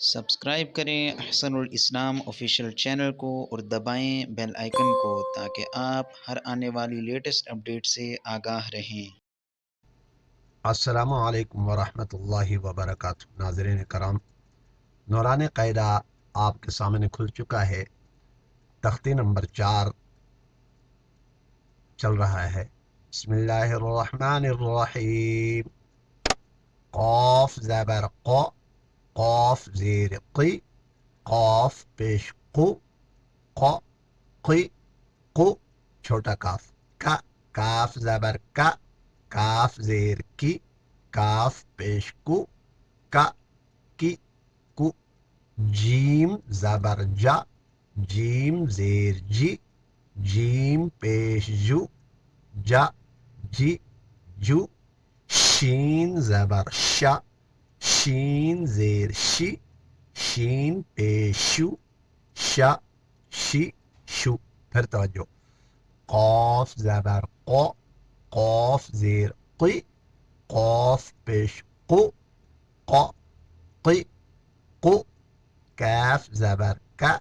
Subscribe کریں احسن الاسلام official channel کو اور دبائیں بیل آئیکن کو تاکہ آپ ہر آنے والی لیٹسٹ اپڈیٹ سے آگاہ رہیں۔ السلام علیکم ورحمۃ اللہ وبرکاتہ۔ ناظرین کرام، نورانی قاعدہ آپ کے سامنے کھل چکا ہے۔ تختی نمبر 4 چل رہا ہے۔ بسم اللہ الرحمن الرحیم۔ قاف زبر ق، قاف زیر قی، قاف پیش قو، ق قی قو چھوٹا کاف، کا کاف زبر کا، کاف زیر کی، کاف پیش کو، کا کی کو، جیم زبر جا، جیم زیر جی، جیم پیش جو، جا جی جو، شین زبر شا، شین زیر شی، شین پیش شو، شا شی شو۔ پھر توجہ، قاف زبر قو، قاف زیر قی، قاف پیش قو، ق قی قو، کاف زبر کا،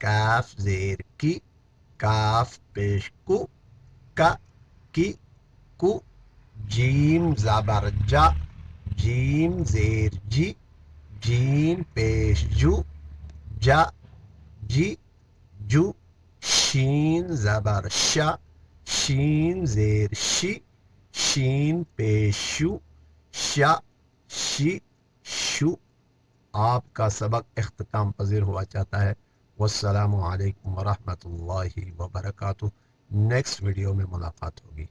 کاف زیر کی، کاف پیش کو، کا کی کو، جیم زبر جا، جیم زیر جی، جیم پیش جو، جا جی جو، شین زبر شا، شین زیر شی، شین پیش شو، شا شی شو۔ آپ کا سبق اختتام پذیر ہوا چاہتا ہے۔ والسلام علیکم ورحمۃ اللہ وبرکاتہ۔ نیکسٹ ویڈیو میں ملاقات ہوگی۔